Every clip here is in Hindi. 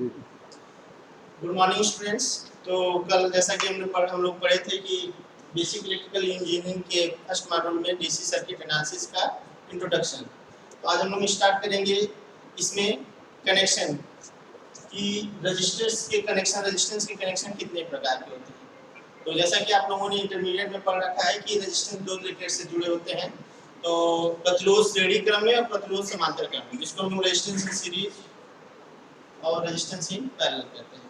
Good morning students. तो कल जैसा कि हम लोग पढ़े थे कि बेसिक इलेक्ट्रिकल इंजीनियरिंग के फर्स्ट मॉड्यूल में डीसी सर्किट एनालिसिस का इंट्रोडक्शन। तो आज हम लोग स्टार्ट करेंगे इसमें कनेक्शन कि रेजिस्टेंस के कनेक्शन कितने प्रकार के होते हैं। तो जैसा कि आप लोगों ने इंटरमीडिएट में पढ़ रखा है कि रेजिस्टेंस दो रिलेटेड से जुड़े होते हैं, तो प्रतिरोध श्रेणी क्रम में और प्रतिरोध समांतर क्रम में, जिसको हम रेजिस्टेंस इन सीरीज और रेजिस्टेंस इन पैरेलल कहते हैं।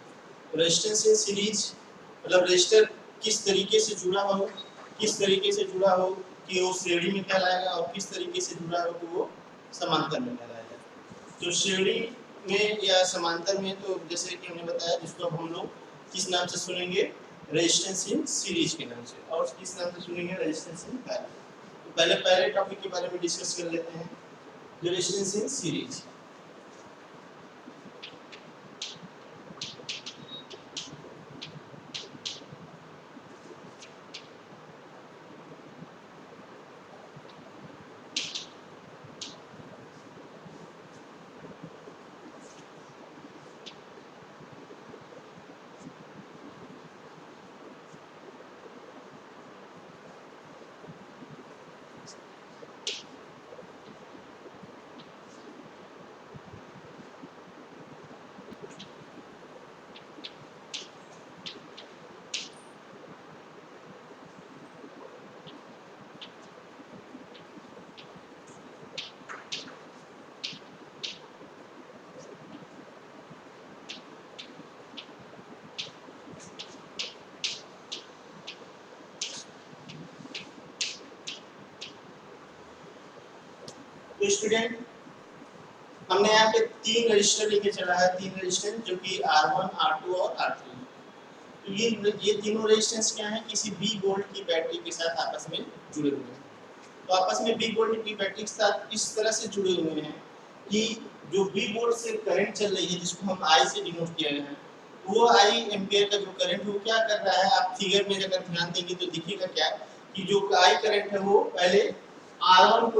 रेजिस्टेंस इन सीरीज मतलब रेजिस्टर किस तरीके से जुड़ा हो कि वो श्रेणी में कहलाएगा, और किस तरीके से जुड़ा हो कि वो समांतर में कहलाएगा। तो श्रेणी में या समांतर में, तो जैसे कि हमने बताया, जिसको अब हम लोग किस नाम से सुनेंगे, रेजिस्टेंस इन सीरीज के नाम से, और किस नाम से सुनेंगे, रेजिस्टेंस इन पैरेलल। तो पहले टॉपिक के बारे में डिस्कस कर लेते हैं, रेजिस्टेंस इन सीरीज। तो स्टूडेंट, हमने यहाँ पे तीन रजिस्टर लेके चला है, तीन रजिस्टर जो कि R1, R2 और R3। तो ये तीनों रेजिस्टेंस क्या है, किसी बी वोल्ट की बैटरी के साथ आपस में जुड़े हुए हैं। तो आपस में बी वोल्ट की बैटरी के साथ इस तरह से जुड़े हुए हैं कि जो बी वोल्ट से करंट चल रही है, जिसको हम आई से डिनोट किया है, वो आई एम्पियर का जो करंट वो क्या कर रहा है, आप फिगर में अगर ध्यान देंगे तो दिखेगा क्या कि जो आई करंट है वो पहले R1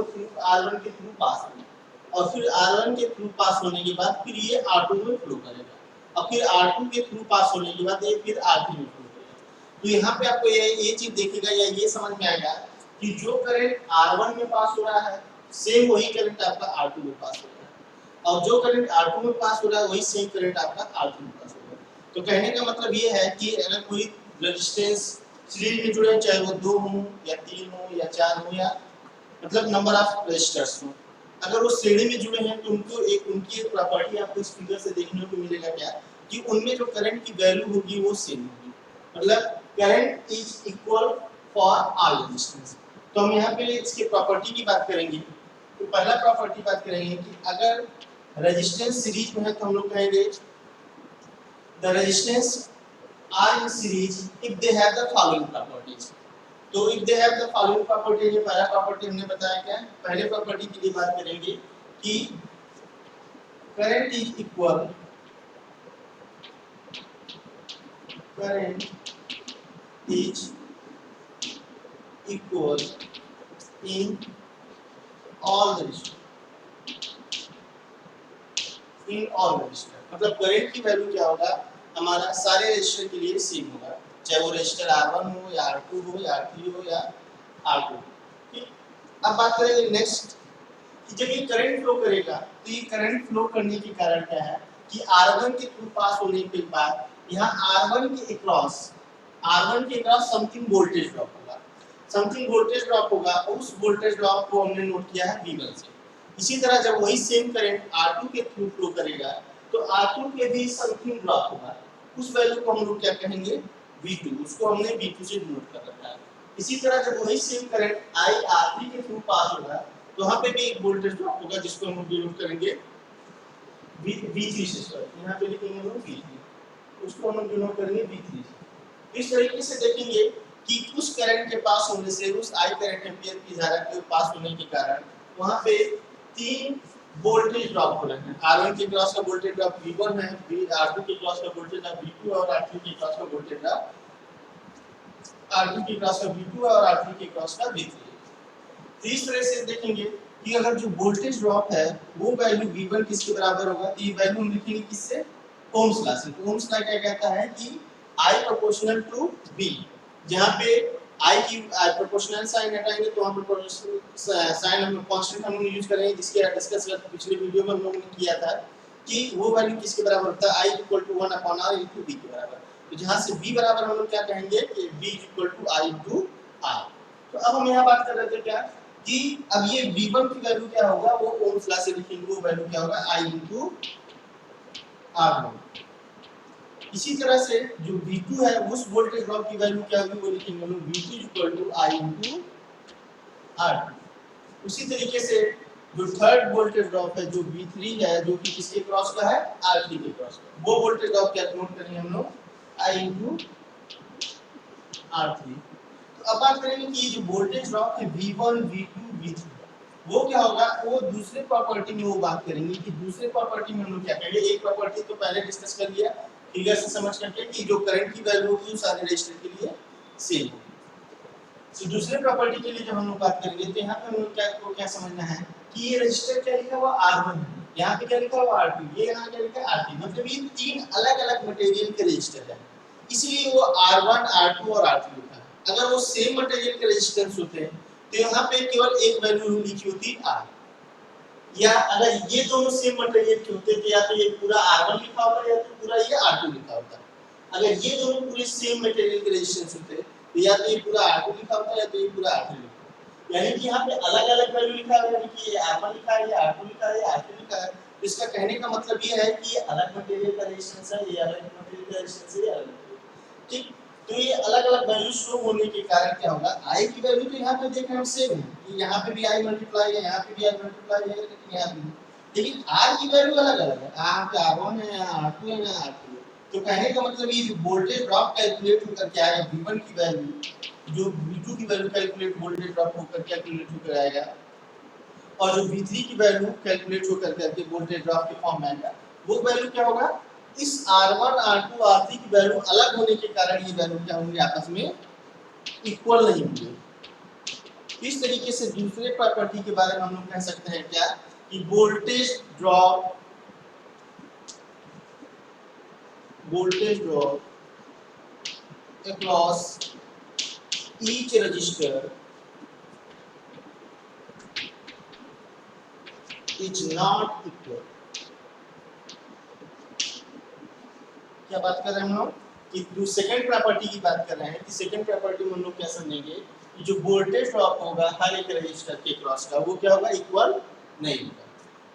के थ्रू पास होगा, और फिर R1 के थ्रू पास होने के बाद फिर ये R2 में फ्लो करेगा, और फिर R2 के थ्रू पास होने के बाद ये फिर R3 में फ्लो करेगा। तो यहाँ पे आपको ये चीज देखेगा या ये समझ में आएगा कि जो करंट R1 में पास हो रहा है, सेम वही करंट आपका R2 में पास हो रहा है, और जो करंट R2 में पास हो रहा है वही सेम करंट आपका R3 में पास हो रहा है। तो कहने का मतलब ये है कि अगर कोई रेजिस्टेंस सीरीज में जुड़े, चाहे वो 2 हो या 3 हो या 4 हो, या मतलब नंबर ऑफ रेजिस्टर्स हो, अगर वो श्रेणी में जुड़े हैं तो उनकी एक प्रॉपर्टी आपको इस फिगर से देखने को मिलेगा क्या कि उनमें जो करंट की वैल्यू होगी वो सेम होगी, मतलब current is equal for all resistance. तो हम यहाँ पे इसके प्रॉपर्टी की बात करेंगे। तो पहला प्रॉपर्टी बात करेंगे कि अगर रेजिस्टेंस सीरीज में है तो हम लोग कहेंगे the resistance are in series if they have the following properties. तो if they have the following property, ये पहला प्रॉपर्टी हमने बताया क्या है। पहले प्रॉपर्टी के लिए बात करेंगे कि current is equal in all the register, मतलब करंट की वैल्यू क्या होगा, हमारा सारे रजिस्टर के लिए सेम होगा, चाहे वो रजिस्टर R1 हो या R2 हो या R3 हो या R2। ठीक, अब बात करेंगे नेक्स्ट कि जब ये करंट फ्लो करेगा तो ये करंट फ्लो करने के कारण क्या है कि R1 के थ्रू पास होने के बाद यहाँ R1 के अक्रॉस समथिंग वोल्टेज ड्रॉप होगा, उस वोल्टेज ड्रॉप को हमने नोट किया है V1 से। इसी तरह जब वही सेम करंट R2 के थ्रू फ्लो करेगा तो R2 के भी समथिंग ड्रॉप होगा, उस वैल्यू को हम लोग क्या कहेंगे, V2, उसको हमने V2 से डिनोट कर रखा है। इसी तरह जब वही सेम करंट I R3 के थ्रू पास होगा तो वहां पे भी एक वोल्टेज ड्रॉप होगा, जिसको हम डिनोट करेंगे V3 से। सॉरी, यहाँ पे लिखेंगे हम V3, उसको हम डिनोट करेंगे V3 से। इस तरीके से देखेंगे कि उस करंट के पास होने से, उस I करंट एम्पियर की धारा के पास होने के कारण वहां पे तीन वोल्टेज ड्रॉप हो रहे हैं। R1 के क्रॉस का वोल्टेज ड्रॉप V1 है, R2 के क्रॉस का वोल्टेज ड्रॉप V2 और R3 के क्रॉस का वोल्टेज ड्रॉप R2 के क्रॉस का V2 और R3 के क्रॉस का V3। तो इस तरह से देखेंगे कि अगर जो वोल्टेज ड्रॉप है वो वैल्यू V1 किसके बराबर होगा, तो ये वैल्यू हम लिखेंगे किससे, ओम्स लॉ से। ओम्स लॉ क्या कहता है कि I प्रोपोर्शनल टू B, जहाँ पे I की प्रोपोर्शनल साइन हटाएंगे तो वहाँ पर साइन हम कांस्टेंट हम यूज करेंगे, जिसके डिस्कस पिछले वीडियो में हम लोगों ने किया था कि वो वैल्यू किसके बराबर होता है, I equal to 1 upon R into B के बराबर। तो जहाँ से B बराबर हम लोग क्या कहेंगे कि B equal to I into R। तो अब हम यहाँ बात कर रहे थे क्या कि अब ये V1 की वैल्यू क्या होगा, वो ओम्स लॉ से लिखेंगे, वो वैल्यू क्या होगा I इनटू R1। इसी तरह से जो V2 है उस वोल्टेज ड्रॉप की वैल्यू क्या होगी, वो लिखेंगे हम लोग V2 equal to I into R2। उसी तरीके से जो थर्ड वोल्टेज ड्रॉप है जो V3 है, जो कि किसके क्रॉस का है, R3 के क्रॉस का, वो वोल्टेज ड्रॉप क्या नोट करेंगे हम लोग I इनटू R3। तो अब बात करेंगे कि ये जो वोल्टेज ड्रॉप है V1 V2 V3 वो क्या होगा, वो दूसरे प्रॉपर्टी में वो बात करेंगे कि दूसरे प्रॉपर्टी में हम लोग क्या करेंगे। एक प्रॉपर्टी तो पहले डिस्कस कर लिया फिगर से समझ करके कि जो करंट की वैल्यू होगी उस सारे रेजिस्टर के लिए सेम होगी। तो दूसरे प्रॉपर्टी के लिए जब हम लोग बात करेंगे तो यहाँ पे हम लोग क्या समझना है कि ये रजिस्टर क्या लिखा हुआ R1 है, यहाँ पे क्या लिखा हुआ R2, ये यहाँ क्या लिखा है R3, मतलब ये तीन अलग अलग मटेरियल के रजिस्टर है, इसलिए वो R1 R2 और R3 लिखा है। अगर वो सेम मटेरियल के रेजिस्टेंस होते तो यहाँ पे केवल एक वैल्यू लिखी होती R, या अगर ये दोनों सेम मटेरियल के होते तो या तो ये पूरा R1 लिखा होता या तो पूरा ये R2 लिखा होता। अगर ये दोनों पूरे सेम मटेरियल के रेजिस्टेंस होते तो या तो ये पूरा R2 लिखा होता या तो ये पूरा R3 लिखा होता। यानी कि यहाँ पे अलग-अलग वैल्यू लिखा है, यानी कि ये R1 लिखा है, ये R2 लिखा है, ये R3 लिखा है। तो इसका कहने का मतलब ये है कि ये अलग मटेरियल का रेजिस्टेंस है, ये अलग मटेरियल का रेजिस्टेंस है, ये अलग। ठीक, तो ये अलग-अलग वैल्यू शो होने के कारण क्या होगा, I की वैल्यू तो यहाँ पे देख रहे हैं हम सेम है कि यहाँ पे भी I मल्टीप्लाई है, यहाँ पे भी I मल्टीप्लाई है, लेकिन यहाँ पे, लेकिन R की वैल्यू अलग-अलग है, यहाँ पे R1 है, यहाँ R2 है, यहाँ R3 है। तो कहने का मतलब ये जो वोल्टेज ड्रॉप कैलकुलेट होकर के आएगा V1 की वैल्यू, जो V2 की वैल्यू कैलकुलेट वोल्टेज ड्रॉप होकर कैलकुलेट होकर आएगा, और जो V3 की वैल्यू कैलकुलेट होकर के वोल्टेज ड्रॉप के फॉर्म में आएगा, वो वैल्यू क्या होगा, इस R1 R2 R3 की वैल्यू अलग होने के कारण ये वैल्यू क्या होंगे, आपस में इक्वल नहीं होंगे। इस तरीके से दूसरे प्रॉपर्टी के बारे में हम लोग कह सकते हैं क्या कि voltage drop across each resistor is not equal। क्या बात कर रहे हैं हम लोग कि जो सेकंड प्रॉपर्टी की बात कर रहे हैं कि सेकंड प्रॉपर्टी में हम लोग क्या समझेंगे कि जो वोल्टेज ड्रॉप होगा हर एक रजिस्टर के क्रॉस का, वो क्या होगा, इक्वल नहीं होगा।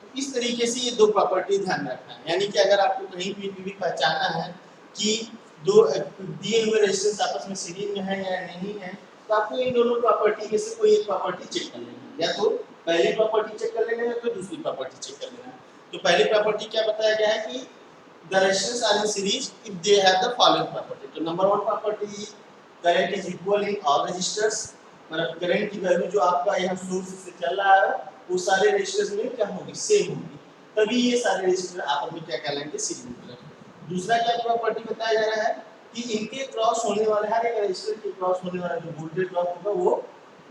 तो इस तरीके से ये दो प्रॉपर्टी ध्यान रखना है, यानी कि अगर आपको कहीं भी पहचानना है कि दो दिए हुए रेजिस्टेंस आपस में सीरीज में है या नहीं है, तो आपको इन दोनों प्रॉपर्टी में से कोई एक प्रॉपर्टी चेक कर लेना है, या तो पहली प्रॉपर्टी चेक कर लेना है या तो दूसरी प्रॉपर्टी चेक कर लेना है। तो पहली प्रॉपर्टी क्या बताया गया है कि the resistors are in series if they have the following property। तो number 1 property current is equal in all resistors, मतलब करंट की वैल्यू जो आपका यहाँ सोर्स से चल रहा है वो सारे रेजिस्टर्स में क्या होगी, सेम होगी, तभी ये सारे रेजिस्टर आपस में क्या कहलाएंगे, सीरीज में। दूसरा क्या प्रॉपर्टी बताया जा रहा है कि इनके क्रॉस होने वाले हर एक रेजिस्टर के क्रॉस होने वाला जो वोल्टेज ड्रॉप होगा वो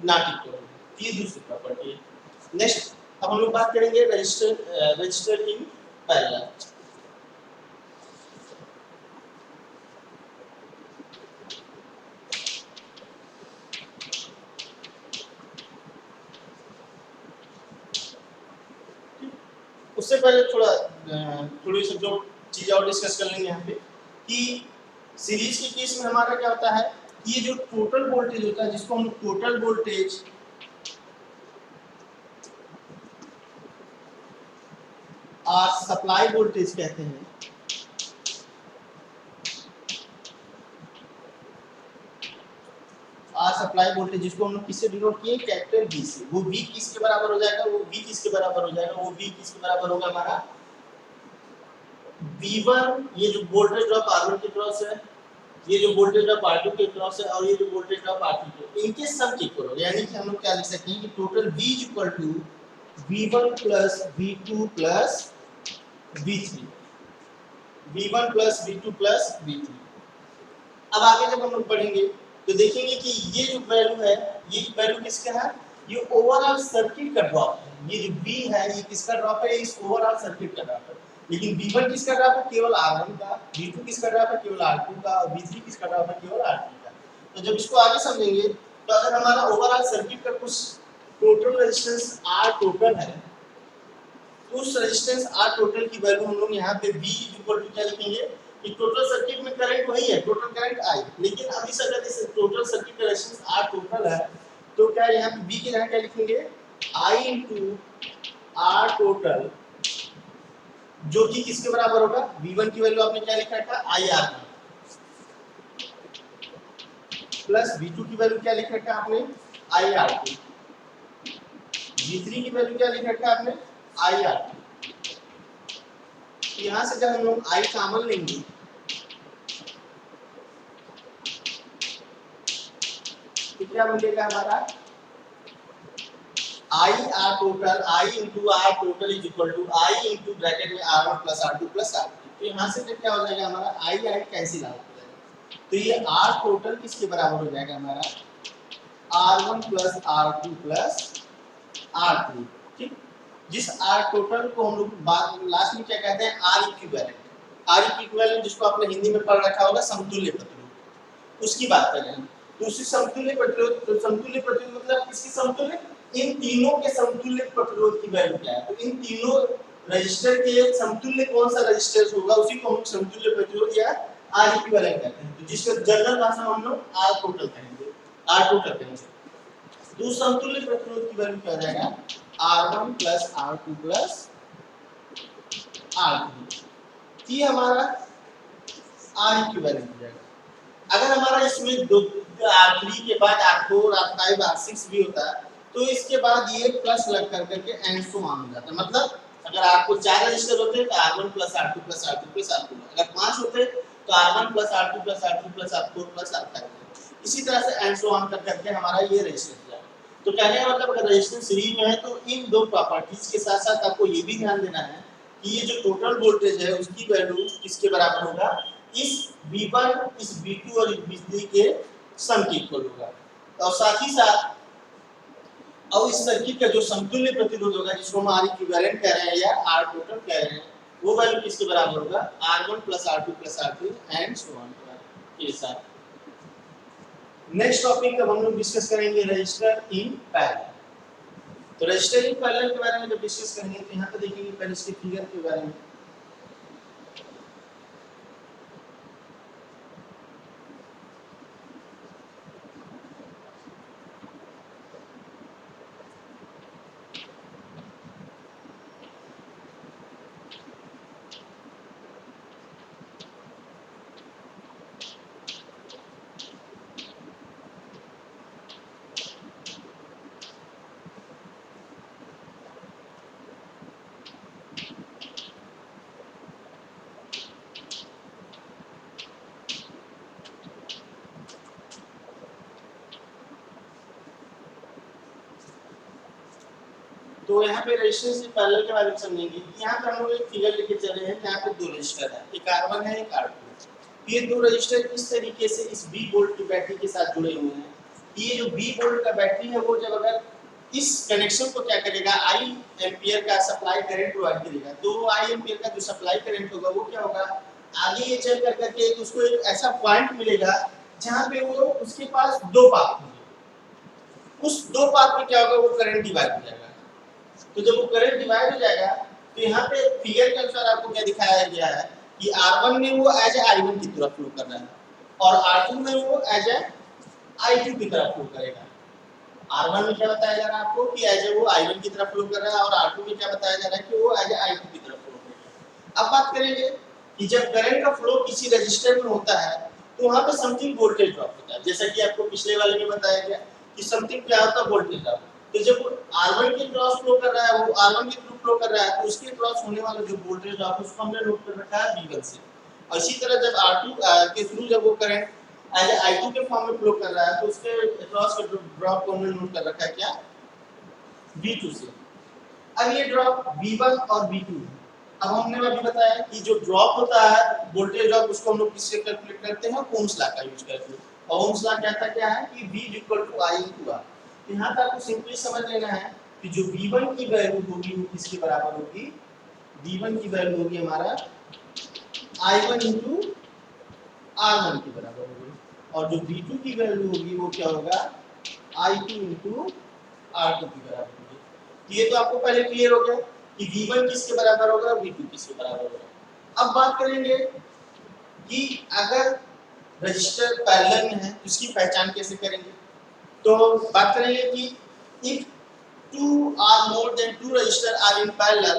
नॉट इक्वल होगा। ये दूसरी प्रॉपर्टी है। नेक्स्ट अब हम लोग बात करेंगे रजिस्टर इन पैरेलल। उससे पहले थोड़ी सी जो चीज़ और डिस्कस कर लेंगे यहाँ पे कि सीरीज के केस में हमारा क्या होता है कि ये जो टोटल वोल्टेज होता है, जिसको हम टोटल वोल्टेज और सप्लाई वोल्टेज कहते हैं, सप्लाई वोल्टेज जिसको हम लोग किससे डिनोट किए, कैपिटल V से, वो V किसके बराबर हो जाएगा, वो V किसके बराबर हो जाएगा, वो V किसके बराबर होगा हमारा V1, ये जो वोल्टेज ड्रॉप R1 के क्रॉस है, ये जो वोल्टेज ड्रॉप R2 के क्रॉस है, और ये जो वोल्टेज ड्रॉप R3 के, इनके सम के इक्वल होगा। यानी कि हम लोग क्या लिख सकते हैं कि total V equal to V1 plus V2 plus V3, V1 plus V2 plus V3। अब आगे जब हम लोग पढ़ेंगे तो देखेंगे कि ये जो वैल्यू है, ये वैल्यू किसका है, ये ओवरऑल सर्किट का ड्रॉप है। ये जो V है ये किसका ड्रॉप है, इस ओवरऑल सर्किट का ड्रॉप है। लेकिन V1 किसका ग्राफ है? केवल R1 का, V2 किसका ग्राफ है? केवल R2 का, और V3 किसका ग्राफ है? केवल R3 का। तो जब इसको आगे समझेंगे तो अगर हमारा ओवरऑल सर्किट का कुछ टोटल रेजिस्टेंस R टोटल है, तो उस रेजिस्टेंस R टोटल की वैल्यू हम लोग यहाँ पे V इक्वल टू क्या लिखेंगे कि टोटल सर्किट में करंट वही है, टोटल करंट I, लेकिन अब इस अगर इस टोटल सर्किट का रेजिस्टेंस R टोटल है तो क्या यहाँ पे V की जगह क्या लिखेंगे? I into R टोटल, जो कि किसके बराबर होगा? V1 की वैल्यू आपने क्या लिखा था? IR प्लस V2 की वैल्यू क्या लिखा था आपने? IR2, V3 की वैल्यू क्या लिखा था आपने? IR2। यहाँ से जब हम लोग I कॉमन लेंगे तो क्या मिलेगा हमारा? I R total, I into R total is equal to I into bracket में R1 plus R2 plus R3। तो यहाँ से फिर क्या हो जाएगा हमारा? I कैंसिल आउट हो जाएगा, तो ये R टोटल किसके बराबर हो जाएगा हमारा? R1 plus R2 plus R3, ठीक। जिस R टोटल को हम लोग बाद लास्ट में क्या कहते हैं? R equivalent. R इक्विवेलेंट जिसको आपने हिंदी में पढ़ रखा होगा समतुल्य प्रतिरोध, उसकी बात कर रहे हैं। तो उसी समतुल्य प्रतिरोध, तो समतुल्य प्रतिरोध मतलब किसकी समतुल्य? इन तीनों के समतुल्य प्रतिरोध की वैल्यू क्या है? तो इन तीनों रजिस्टर के समतुल्य कौन सा रजिस्टर होगा उसी को हम समतुल्य प्रतिरोध या R इक्विवेलेंट कहते हैं। तो जिसको जनरल भाषा में हम लोग R टोटल कहेंगे, R टोटल कहेंगे। तो समतुल्य प्रतिरोध की वैल्यू क्या हो जाएगा? R1 plus R2 plus R3, ये हमारा R इक्विवेलेंट हो जाएगा। अगर हमारा इसमें दो R3 के बाद R4, R5, R6 भी होता है तो इसके बाद ये प्लस लग कर करके एंड सो ऑन हो जाता है। मतलब अगर आपको 4 रजिस्टर होते तो R1 plus R2 plus R2 plus R4, अगर 5 होते तो R1 plus R2 plus R2 plus R4 plus R5, इसी तरह से एंड सो ऑन कर करके हमारा ये रेजिस्टेंस है। तो कहने का मतलब अगर रेजिस्टेंस सीरीज में है तो इन दो प्रॉपर्टीज के साथ साथ आपको ये भी ध्यान देना है कि ये जो टोटल वोल्टेज है उसकी वैल्यू किसके बराबर होगा? इस V1, इस V2 और इस V3 के सम के इक्वल होगा। और साथ ही साथ अब इस सर्किट का जो समतुल्य प्रतिरोध होगा जिसको हम R इक्विवेलेंट कह रहे हैं या R टोटल कह रहे हैं, वो वैल्यू किसके बराबर होगा? R1 plus R2 plus R3 and so on. ये साथ नेक्स्ट टॉपिक अब हम लोग डिस्कस करेंगे रजिस्टर इन पैरेलल। तो रजिस्टर इन पैरेलल के बारे में जब डिस्कस करेंगे तो यहाँ पे देखेंगे पहले इसके फिगर के बारे में। तो यहाँ पे रेजिस्टेंस इन पैरेलल के बारे में समझेंगे। यहाँ पे हम लोग एक फिगर लेके चले हैं जहाँ पे दो रजिस्टर है, एक R1 है एक R2। ये दो रजिस्टर इस तरीके से इस B वोल्ट की बैटरी के साथ जुड़े हुए हैं। ये जो B वोल्ट का बैटरी है वो जब अगर इस कनेक्शन को क्या करेगा? I एम्पियर का सप्लाई करंट प्रोवाइड करेगा। तो I एम्पियर का जो सप्लाई करंट होगा वो क्या होगा? आगे ये चल कर करके उसको एक ऐसा पॉइंट मिलेगा जहाँ पे वो उसके पास दो पाथ होंगे। उस दो पाथ में क्या होगा? वो करंट डिवाइड हो जाएगा। तो जब वो करंट डिवाइड हो जाएगा तो यहाँ पे फिगर के अनुसार आपको क्या दिखाया गया है कि R1 में वो एज ए I1 की तरफ फ्लो कर रहा है और R2 में वो एज ए I2 की तरफ फ्लो करेगा। R1 में क्या बताया जा रहा है आपको कि एज ए वो I1 की तरफ फ्लो कर रहा है और R2 में क्या बताया जा रहा है कि वो एज ए I2 की तरफ फ्लो करेगा। अब बात करेंगे कि जब करंट का फ्लो किसी रजिस्टर में होता है तो वहाँ पे समथिंग वोल्टेज ड्रॉप होता है। जैसा कि आपको पिछले वाले में बताया गया कि समथिंग क्या होता है? Voltage drop. तो जब R1 के क्रॉस फ्लो कर रहा है, वो R1 के थ्रू फ्लो कर रहा है तो उसके क्रॉस होने वाला जो वोल्टेज ड्रॉप उसको हमने नोट कर रखा है V1 से। और इसी तरह जब R2 के थ्रू जब वो करंट एज I2 के फॉर्म में फ्लो कर रहा है तो उसके क्रॉस का ड्रॉप को हमने नोट कर रखा है क्या? V2 से। अब ये ड्रॉप V1 और V2, अब हमने अभी बताया कि जो ड्रॉप होता है वोल्टेज ड्रॉप उसको हम लोग किससे कैलकुलेट करते हैं? ओम्स लॉ का यूज करते हैं। और ओम्स लॉ कहता क्या है कि V = I × R। यहाँ तक आपको सिंपली समझ लेना है कि जो V1 की वैल्यू होगी वो किसके बराबर होगी? V1 की वैल्यू होगी हमारा I1 इंटू R1 के बराबर होगी, और जो V2 की वैल्यू होगी वो क्या होगा I2 इंटू R2 के बराबर होगी। तो ये तो आपको पहले क्लियर हो गया कि V1 किसके बराबर होगा, V2 किसके बराबर होगा। अब बात करेंगे कि अगर रजिस्टर पैरेलल में है तो उसकी पहचान कैसे करेंगे। तो बात करेंगे कि if two or more than two register are in parallel,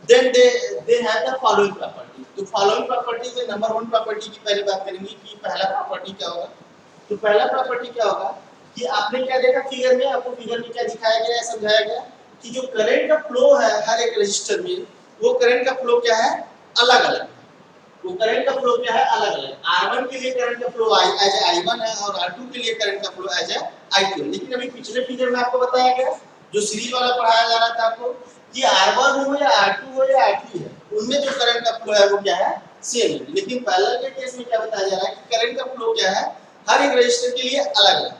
then they have the following property। तो following property में नंबर वन प्रॉपर्टी की पहले बात करेंगे कि पहला प्रॉपर्टी क्या होगा। तो पहला प्रॉपर्टी क्या होगा कि आपने क्या देखा फिगर में, आपको फिगर में क्या दिखाया गया है, समझाया गया कि जो करंट का फ्लो है हर एक रजिस्टर में, वो करंट का फ्लो क्या है अलग अलग है। वो करंट का फ्लो क्या है अलग अलग। R1 के लिए करंट का फ्लो एज I1 है और R2 के लिए करंट का फ्लो एज I2 है। लेकिन अभी पिछले फिगर में आपको बताया गया जो सीरीज वाला पढ़ाया जा रहा था आपको कि R1 हो या R2 हो या R3 है, उनमें जो करंट का फ्लो है वो क्या है सेम है। लेकिन पैरेलल के केस में क्या बताया जा रहा है कि करंट का फ्लो क्या है हर एक रजिस्टर के लिए अलग अलग है।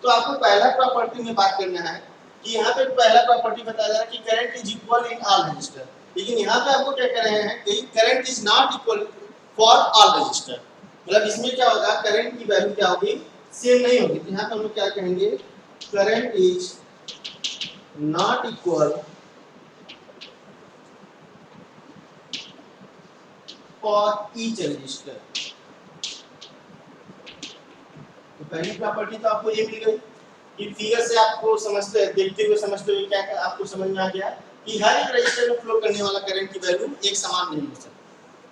तो आपको पहला प्रॉपर्टी में बात करना है कि यहाँ पे पहला प्रॉपर्टी बताया जा रहा है कि current is equal in all register. लेकिन यहाँ पे आपको क्या कह रहे हैं कि current is not equal for all register. मतलब इसमें क्या होगा करंट की वैल्यू क्या होगी सेम नहीं होगी। तो यहाँ पे हम लोग क्या कहेंगे current is not equal for each register. तो पहली प्रॉपर्टी तो आपको ये मिल गई कि फिगर से आपको समझते देखते हुए समझते हुए क्या आपको समझ में आ गया कि हर एक रजिस्टर में फ्लो करने वाला करंट की वैल्यू एक समान नहीं हो सकती।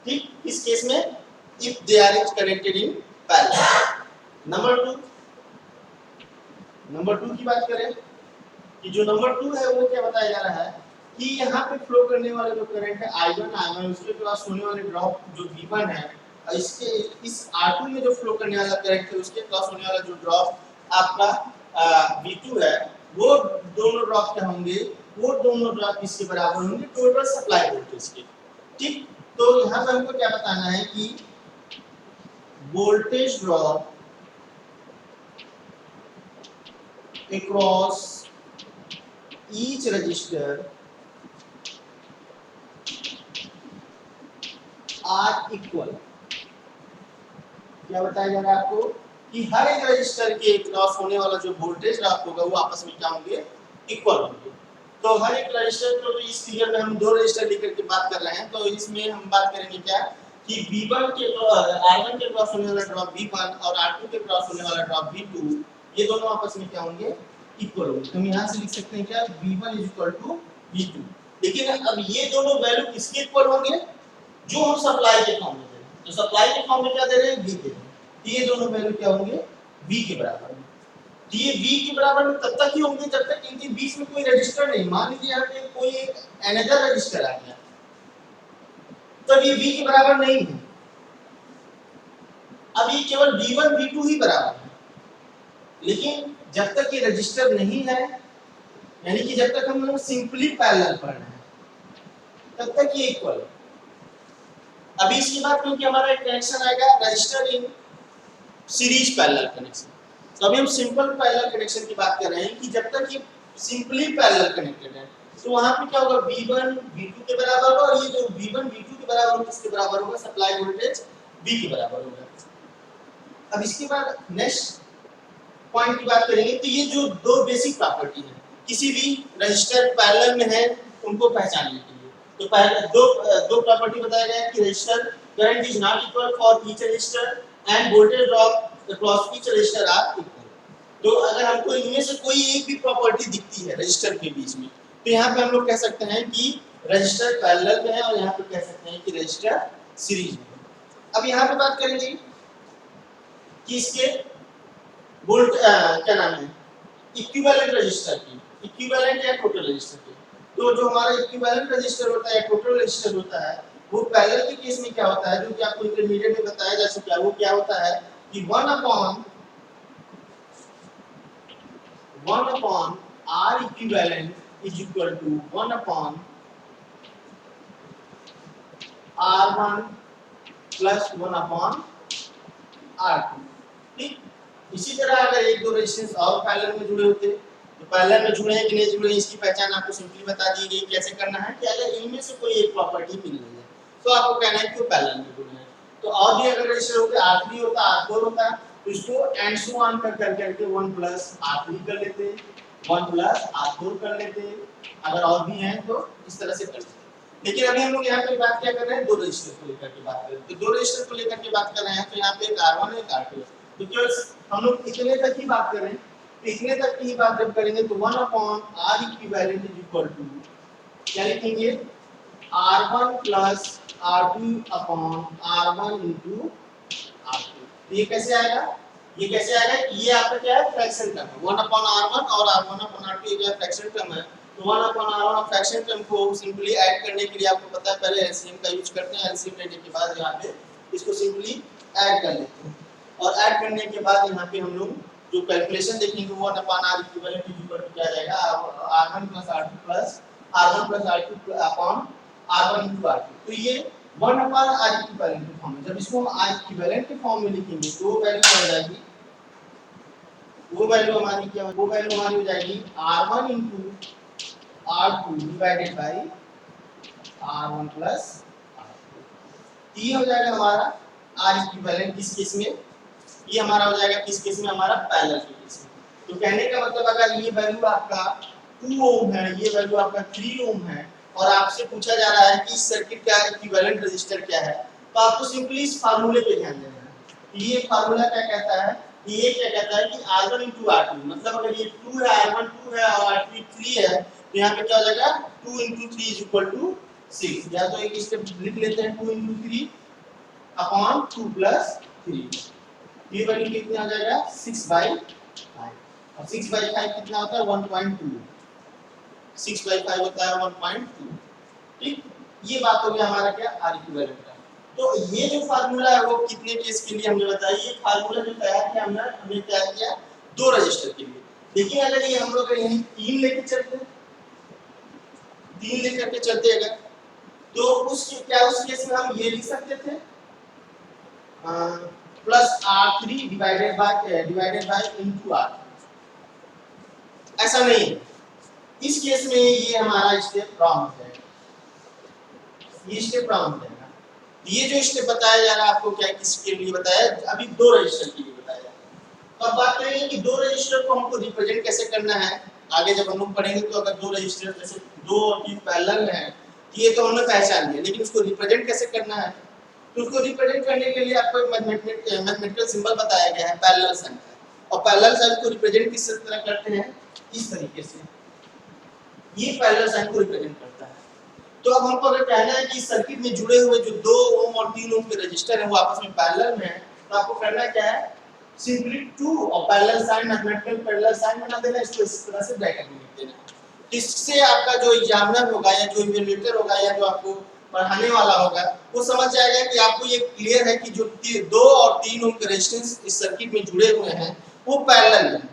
ठीक, इस केस में if they are connected in parallel। Number two की बात करें कि जो नंबर 2 है वो क्या बताया जा रहा है कि यहाँ पे फ्लो करने वाला जो करंट है I1 उसके क्रॉस होने वाले ड्रॉप जो V1 है, इसके इस R2 में जो फ्लो करने वाला करंट है उसके क्रॉस होने वाला जो ड्रॉप आपका V2 है, वो दोनों ड्रॉप क्या होंगे, वो दोनों ड्रॉप किसके बराबर होंगे टोटल सप्लाई वोल्टेज के। ठीक, तो यहाँ पे हमको क्या बताना है कि voltage drop across each register are equal। क्या बताया जा रहा है आपको कि हर एक रजिस्टर के क्रॉस होने वाला जो वोल्टेज ड्रॉप होगा वो आपस में क्या होंगे इक्वल होंगे। तो हर एक रजिस्टर को इस फिगर में हम दो रजिस्टर लेकर के बात कर रहे हैं, तो इसमें हम बात करेंगे क्या कि V1 के R1 के क्रॉस होने वाला ड्रॉप V1 और R2 के क्रॉस होने वाला ड्रॉप V2, ये दोनों आपस में क्या होंगे इक्वल होंगे। हम यहाँ से लिख सकते हैं क्या V1 = V2। लेकिन अब ये दोनों वैल्यू किसके इक्वल होंगे जो हम सप्लाई के फॉर्म में दे रहे हैं। तो सप्लाई के फॉर्म में क्या दे रहे हैं V दे रहे हैं, ये दोनों वैल्यू क्या होंगे V के बराबर होंगे। तो ये V के बराबर में तब तक ही होंगे जब तक इनके बीच में कोई रजिस्टर नहीं। मान लीजिए यहाँ पे कोई एक अनदर रजिस्टर आ गया तब ये V के बराबर नहीं है। अब ये केवल V1 V2 ही बराबर है, लेकिन जब तक ये रजिस्टर नहीं है, यानी कि जब तक हम लोग सिंपली पैरेलल पढ़ रहे हैं तब तक ये इक्वल है। अभी इसके बाद क्योंकि हमारा एक कनेक्शन आएगा register in series parallel connection, तो अभी हम सिंपल पैरेलल कनेक्शन की बात कर रहे हैं कि जब तक ये सिंपली पैरेलल कनेक्टेड है तो वहां पे क्या होगा V1 V2 के बराबर होगा, और ये जो V1 V2 के बराबर होगा किसके बराबर होगा सप्लाई वोल्टेज V के बराबर होगा। अब इसके बाद नेक्स्ट पॉइंट की बात करेंगे, तो ये जो दो बेसिक प्रॉपर्टी है किसी भी रजिस्टर पैरेलल में है उनको पहचानने के लिए, तो पहले दो प्रॉपर्टी बताया गया है कि resistor current is not equal for each resistor and voltage drop across each resistor are equal. तो अगर हमको इनमें से कोई एक भी प्रॉपर्टी दिखती है रजिस्टर के बीच में, तो यहाँ पे हम लोग कह सकते हैं कि रजिस्टर पैरेलल में है, और यहाँ पे कह सकते हैं कि रजिस्टर सीरीज में है। अब यहाँ पे बात करेंगे कि इसके वोल्ट क्या नाम है इक्विवेलेंट रजिस्टर की, इक्विवेलेंट या टोटल रजिस्टर की। तो जो हमारा इक्विवेलेंट रजिस्टर होता है, टोटल रजिस्टर होता है, वो पैरेलल के केस में क्या होता है जो कि आपको इंटरमीडिएट में बताया जा चुका है, वो क्या होता है कि 1/r equivalent is equal to 1/r1 plus 1/r2। ठीक, इसी तरह अगर एक दो रेजिस्टेंस और पैरेलल में जुड़े होते तो पैरेलल में जुड़े हैं कि नहीं जुड़े हैं इसकी पहचान आपको सिंपली बता दी गई। कैसे करना है कि अगर इनमें से कोई एक प्रॉपर्टी मिल रही है तो आपको कहना है कि वो पैरेलल में जुड़े हैं। तो और भी अगर रजिस्टर होते R3 होता R4 होता तो इसको एंड सो ऑन कर करके 1 प्लस R3 कर लेते, 1 प्लस R4 कर लेते, अगर और भी हैं तो इस तरह से कर लेते। लेकिन अभी हम लोग यहाँ पे बात क्या कर रहे हैं, दो रजिस्टर को लेकर के बात कर रहे हैं। तो दो रजिस्टर को लेकर के बात कर रहे हैं तो यहाँ पे एक R1 है एक R2 है। तो केवल हम लोग इतने तक ही बात कर रहे हैं। इतने तक की बात जब करेंगे तो 1 upon R equivalent is equal to क्या लिखेंगे, R1 plus R2 upon R1 into R2। तो ये कैसे आएगा, ये कैसे आएगा, ये आपका क्या है, फ्रैक्शन टर्म है। 1 अपॉन R1 और R1 अपॉन R2 ये जो है फ्रैक्शन टर्म है। तो 1 अपॉन R1 और फ्रैक्शन टर्म को सिंपली ऐड करने के लिए आपको पता है पहले एलसीएम का यूज करते हैं। एलसीएम लेने के बाद यहाँ पे इसको सिंपली ऐड कर लेते हैं और ऐड करने के बाद यहाँ पे हम लोग जो कैलकुलेशन देखेंगे वो 1 upon R equivalent is equal to क्या आ जाएगा, R1 plus R2 plus R1 plus R2 upon R1 into R2। तो ये 1 अपॉन R इक्विवेलेंट के फॉर्म में, जब इसको हम R इक्विवेलेंट के फॉर्म में लिखेंगे तो वैल्यू क्या हो जाएगी, वो वैल्यू हमारी क्या, वो वैल्यू हमारी हो जाएगी R1 into R2 divided by R1 plus R2। ये हो जाएगा हमारा R इक्विवेलेंट किस केस में, ये हमारा हो जाएगा किस केस में, हमारा पैरेलल के केस में। तो कहने का मतलब अगर ये वैल्यू आपका 2 ओम है, ये वैल्यू आपका 3 ओम है और आपसे पूछा जा रहा है कि इस सर्किट का इक्विवेलेंट रेजिस्टर क्या है, तो आपको सिंपली इस फार्मूले पे ध्यान देना है। ये फार्मूला क्या कहता है, ये क्या कहता है कि R1 into R2, मतलब अगर ये 2 है, R1 2 है और R2 3 है तो यहाँ पे क्या हो जाएगा 2 into 3 is equal to 6। या तो एक स्टेप लिख लेते हैं 2 into 3 अपॉन 2 plus 3। ये वैल्यू कितना आ जाएगा 6/5 और 6/5 कितना होता है 1.2, 6/5 होता है 1.2। ठीक, ये बात हो गया हमारा क्या R इक्विवेलेंट का। तो ये जो फार्मूला है वो कितने केस के लिए हमने बताया, ये फार्मूला जो तैयार किया हमने क्या किया, दो रजिस्टर के लिए। देखिए अगर ये हम लोग यहीं 3 लेके चलते, 3 लेकर के चलते अगर, तो उस केस में हम ये लिख सकते थे plus R3 divided by into R। ऐसा नहीं है, इस केस में ये हमारा स्टेप रॉन्ग हो जाएगा, ये स्टेप रॉन्ग हो जाएगा। ये जो स्टेप बताया जा रहा है आपको क्या किसके लिए बताया, अभी दो रजिस्टर के लिए बताया जा रहा है। तो अब बात करेंगे कि दो रजिस्टर को हमको रिप्रेजेंट कैसे करना है। आगे जब हम लोग पढ़ेंगे तो अगर दो रजिस्टर जैसे दो और तीन पैरेलल है, ये तो हमने पहचान लिया, लेकिन उसको रिप्रेजेंट कैसे करना है, तो उसको रिप्रेजेंट करने के लिए आपको एक मैथमेटिकल सिंबल बताया गया है पैरेलल साइन का। और पैरेलल साइन को रिप्रेजेंट किस तरह करते हैं, इस तरीके से, ये पैरेलल साइन को रिप्रेजेंट करता है। तो अब हमको अगर कहना है कि सर्किट में जुड़े हुए जो 2 ओम और 3 ओम के रजिस्टर हैं वो आपस में पैरेलल में हैं, तो आपको करना क्या है, सिंपली 2 और parallel sign, mathematical parallel sign बना देना, इसको इस तरह से ब्रैकेट में लिख देना। इससे आपका जो एग्जामिनर होगा या जो इवैल्यूएटर होगा या जो आपको पढ़ाने वाला होगा वो समझ जाएगा कि आपको ये क्लियर है कि जो 2 और 3 ओम के रेजिस्टेंस इस सर्किट में जुड़े हुए हैं वो पैरेलल हैं।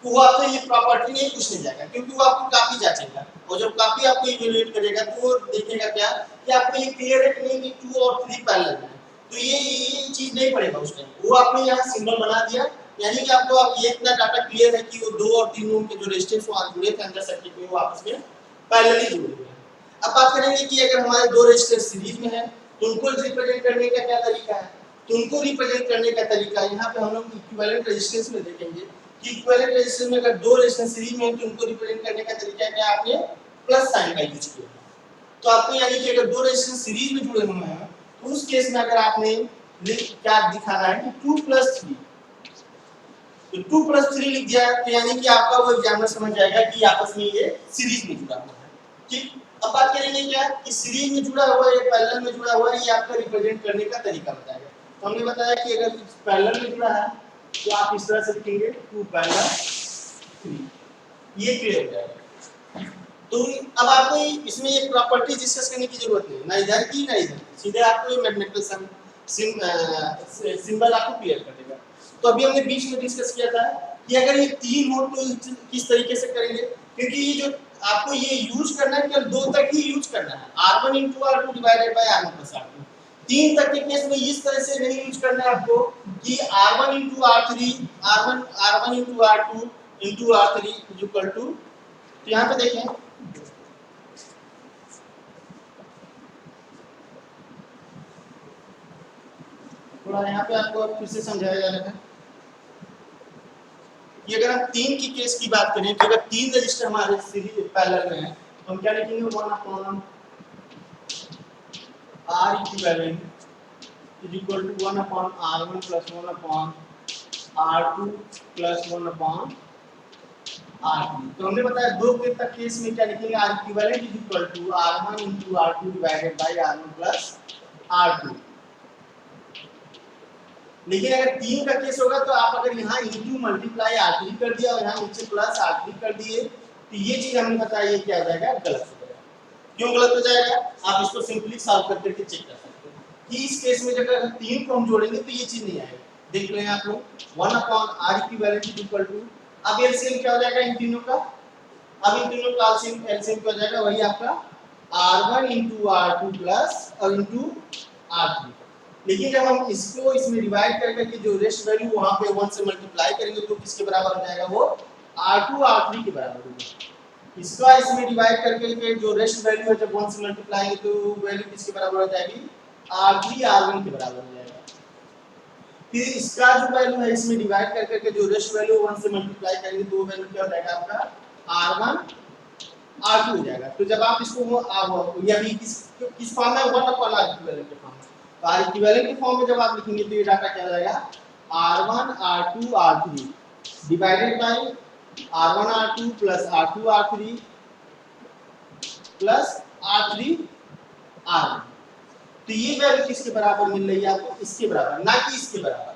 तो वो आपसे ये प्रॉपर्टी नहीं पूछने जाएगा, क्योंकि वो आपको काफी जांचेगा और जब काफी आपको इवैल्यूएट करेगा तो वो देखेगा क्या कि आपको ये क्लियर है कि नहीं कि 2 और 3 पैरेलल हैं। तो ये चीज नहीं पड़ेगा उस टाइम, वो आपने यहाँ सिंबल बना दिया, यानी कि आपको अब ये इतना डाटा क्लियर है कि वो 2 और 3 ओम के जो रेजिस्टेंस वहां जुड़े थे अंदर सर्किट में वो आपस में पैरेलली जुड़े हुए हैं। अब बात करेंगे कि अगर हमारे दो रजिस्टर सीरीज में है तो उनको रिप्रेजेंट करने का क्या तरीका है। तो उनको रिप्रेजेंट करने का तरीका यहाँ पे हम लोग इक्विवेलेंट रेजिस्टेंस में देखेंगे कि इक्विवेलेंट रेजिस्टेंस में अगर दो रजिस्टर सीरीज में हो तो उनको रिप्रेजेंट करने का तरीका क्या, आपने प्लस साइन का यूज किया। तो आपको यानी कि अगर दो रजिस्टर सीरीज में जुड़े हुए हैं तो उस केस में अगर आपने क्या दिखाना है कि 2 + 3, तो 2 + 3 लिख दिया तो यानी कि आपका वो एग्जामिनर समझ जाएगा कि आपस में ये सीरीज में जुड़ा हुआ है। ठीक, अब बात करेंगे क्या कि सीरीज में जुड़ा हुआ है या पैरेलल में जुड़ा हुआ है, ये आपका रिप्रेजेंट करने का तरीका बताएगा। तो हमने बताया कि अगर पैरेलल में जुड़ा है तो आप इस तरह से लिखेंगे 2 पैरेलल 3, ये क्लियर हो जाएगा। तो अब आपको इसमें एक प्रॉपर्टी डिस्कस करने की जरूरत नहीं, ना इधर की ना इधर, सीधे आपको ये मैथमेटिकल सिंबल आपको क्लियर कर देगा। तो अभी हमने बीच में डिस्कस किया था कि अगर ये 3 हो तो किस तरीके से करेंगे, क्योंकि ये जो आपको ये यूज करना है केवल 2 तक ही यूज करना है, R1 * R2 divided by R1 + R2। 3 तक के केस में इस तरह से नहीं यूज करना है आपको कि R1 * R3 R1 * R2 into R3 is equal to, तो यहाँ पे देखें थोड़ा यहाँ पे आपको फिर से समझाया जा रहा है कि अगर हम तीन की केस की बात करें कि अगर तीन रजिस्टर हमारे सीरीज पैरेलल में है तो हम क्या लिखेंगे, 1/r equivalent is equal to 1/r1 plus 1/r2 plus 1/r3। तो हमने बताया दो के तक केस में क्या लिखेंगे, R equivalent is equal to R1 into R2 divided by R1 plus R2। लेकिन अगर तीन का केस होगा तो आप अगर यहाँ इंटू मल्टीप्लाई R3 कर दिया और यहाँ नीचे प्लस R3 कर दिए तो ये चीज हमने बताया ये क्या हो जाएगा, गलत हो जाएगा। क्यों गलत हो जाएगा, आप इसको सिंपली सॉल्व करके चेक कर सकते हैं कि इस केस में अगर तीन को हम जोड़ेंगे तो ये चीज नहीं आएगी। देख लें आप लोग, 1/r equivalent is equal to, अब एलसीएम क्या हो जाएगा इन तीनों का, अब इन तीनों का एलसीएम क्या हो जाएगा, वही आपका R1 into R2 प्लस और इंटू R3। लेकिन जब हम इसको इसमें डिवाइड करके जो रेस्ट वैल्यू वहां पे 1 से मल्टीप्लाई करेंगे तो किसके बराबर हो जाएगा, वो R2 R3 के बराबर होगा। इसका इसमें डिवाइड करके जो रेस्ट वैल्यू है जब 1 से मल्टीप्लाई करेंगे तो वैल्यू किसके बराबर हो जाएगी, R3 R1 के बराबर हो जाएगा। फिर इसका जो वैल्यू है इसमें डिवाइड करके जो रेस्ट वैल्यू 1 से मल्टीप्लाई करेंगे तो वैल्यू क्या हो जाएगा आपका R1 R2 हो जाएगा। तो जब आप इसको ये अभी किस फॉर्म में, 1/r इक्विवेलेंट के फॉर्म में, तो R इक्विवेलेंट के फॉर्म में जब आप लिखेंगे तो ये डाटा क्या हो जाएगा, R1 R2 R3 divided by R1 R2 plus R2 R3 plus R3 R1। तो ये वैल्यू किसके बराबर मिल रही है आपको, इसके बराबर, ना कि इसके बराबर।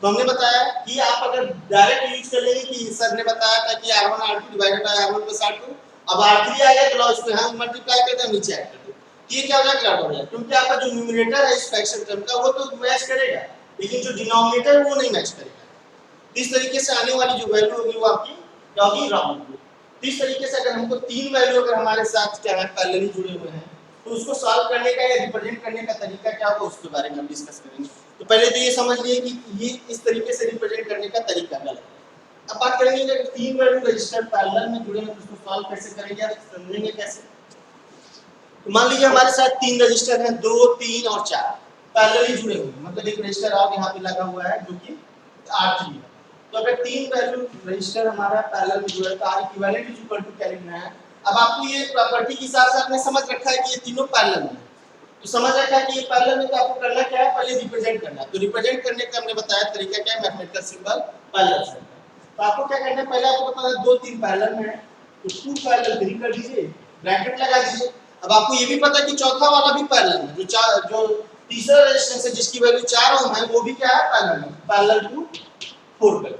तो हमने बताया कि आप अगर डायरेक्ट यूज कर लेंगे कि सर ने बताया था कि R1 R2 divided by R1 plus R2, अब R3 आ गया तो लो इसको हम मल्टीप्लाई करते हैं नीचे ऐड कर दो, ये क्या हो जाएगा, गड़बड़ हो जाएगा, क्योंकि आपका जो न्यूमरेटर है इस फ्रैक्शन टर्म का वो तो मैच करेगा लेकिन जो डिनोमिनेटर है वो नहीं मैच करेगा। इस तरीके से आने वाली जो वैल्यू होगी वो आपकी क्या होगी, रॉन्ग होगी। तो इस तरीके से अगर हमको तीन वैल्यू अगर हमारे साथ क्या है पैरेलली जुड़े हुए हैं तो उसको सॉल्व करने का या रिप्रेजेंट करने का तरीका क्या होगा उसके बारे में हम डिस्कस करेंगे। तो पहले तो ये समझ लिए कि ये इस तरीके से रिप्रेजेंट करने का तरीका गलत है। अब बात करेंगे कि तीन वैल्यू रजिस्टर पैरेलल में जुड़े हैं तो उसको सॉल्व कैसे करेंगे और समझेंगे कैसे। तो मान लीजिए हमारे साथ तीन रजिस्टर हैं, 2 3 और 4 पैरेलली जुड़े हुए हैं, मतलब एक रजिस्टर और यहाँ पे लगा हुआ है जो कि R3 है। तो अगर तीन वैल्यू रजिस्टर हमारा पैरेलल में जुड़ा है तो R equivalent is equal to क्या लिखना है। अब आपको ये प्रॉपर्टी के हिसाब से आपने समझ रखा है कि ये तीनों पैरेलल में, तो समझ रखा है कि ये पैरेलल में, तो आपको करना क्या है, पहले रिप्रेजेंट करना है। तो रिप्रेजेंट करने का हमने बताया तरीका क्या है, मैथमेटिकल सिंबल पैरेलल से। तो आपको क्या करना है, पहले आपको पता है 2 3 पैरेलल में है तो 2 पैरेलल 3 कर दीजिए, ब्रैकेट लगा दीजिए। अब आपको ये भी पता है कि चौथा वाला भी पैरेलल है, जो तीसरा रेजिस्टेंस है जिसकी वैल्यू 4 ओम है वो भी क्या है, पैरेलल में, पैरेलल टू 4 कर।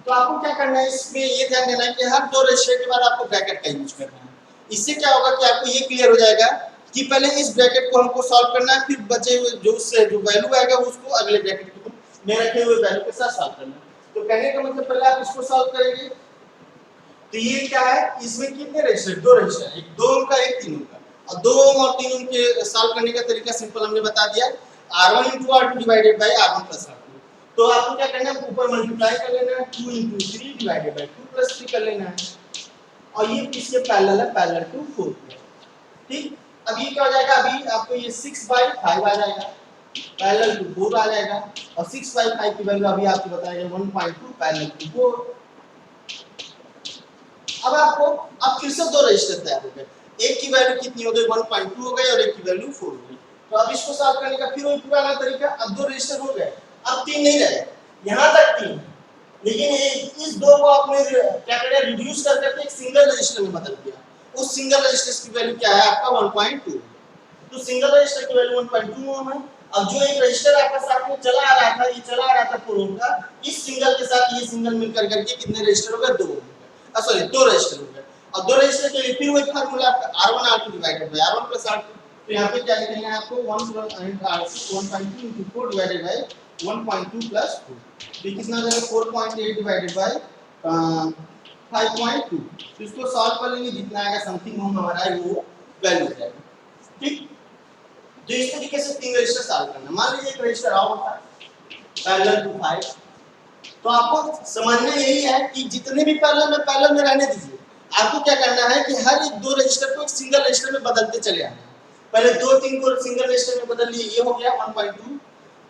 तो आपको क्या करना है, इसमें ये ध्यान देना है कि हर दो रेशियो के बाद आपको ब्रैकेट का यूज करना है। इससे क्या होगा कि आपको ये क्लियर हो जाएगा कि पहले इस ब्रैकेट को हमको सॉल्व करना है, फिर बचे हुए जो वैल्यू आएगा उसको अगले ब्रैकेट में रखे हुए वैल्यू के साथ सॉल्व करना है। तो कहने का मतलब पहले आप इसको सॉल्व करेंगे तो ये क्या है, इसमें कितने रेशियो, दो रेशियो है, एक 2 ओम का एक 3 ओम का। और 2 ओम और 3 ओम के सॉल्व करने का तरीका सिंपल हमने बता दिया, R1 * R2 divided by R1 + R2। तो आपको क्या करना है, ऊपर मल्टीप्लाई कर लेना है, 2 * 3 डिवाइडेड बाय 2 + 3 कर लेना है, और ये किसके पैरेलल है, पैरेलल टू 4। ठीक, अब ये क्या हो जाएगा, अभी आपको ये 6/5 आ जाएगा, पैरेलल टू 4 आ जाएगा, और 6/5 की वैल्यू अभी आपको बताया 1.2 पैरेलल टू 4। अब आपको अब फिर से दो रजिस्टर तैयार हो गए, एक की वैल्यू कितनी हो गई, 1.2 हो गई और एक की वैल्यू 4 हो गई। तो अब इसको सॉल्व करने का फिर वही पुराना तरीका, अब दो रजिस्टर हो गए, अब 3 नहीं रहे, यहां तक 3, लेकिन इस दो को आपने क्या करें, रिड्यूस कर करके एक सिंगल रजिस्टर में बदल दिया। उस सिंगल रजिस्टर की वैल्यू क्या है आपका 1.2। तो सिंगल रजिस्टर की वैल्यू 1.2 ओम है। अब जो एक रजिस्टर आपका साथ में चला आ रहा था, ये चला आ रहा था 4 ओम का, इस सिंगल के साथ ये सिंगल मिलकर करके कितने रजिस्टर हो गए, 2 ओम। सॉरी 2 रजिस्टर हो गए, और 2 रजिस्टर के लिए फिर वही फार्मूला आपका R1 R2 divided by R1 + R2। तो यहां पे क्या लिखेंगे आपको 1 + R6 1.2 * 4 डिवाइडेड बाय 1.2 + 4। तो कितना आ जाएगा 4.8 डिवाइडेड बाय 5.2। तो इसको सॉल्व कर लेंगे, जितना आएगा समथिंग ओम हमारा है वो वैल्यू आ जाएगा। ठीक, तो इस तरीके से 3 रजिस्टर सॉल्व करना। मान लीजिए एक रजिस्टर और था पैरेलल टू 5, तो आपको समझना यही है कि जितने भी पैरेलल में रहने दीजिए। आपको क्या करना है कि हर एक दो रजिस्टर को एक सिंगल रजिस्टर में बदलते चले आना है। पहले 2 3 को सिंगल रजिस्टर में बदल लिए, ये हो गया 1.2।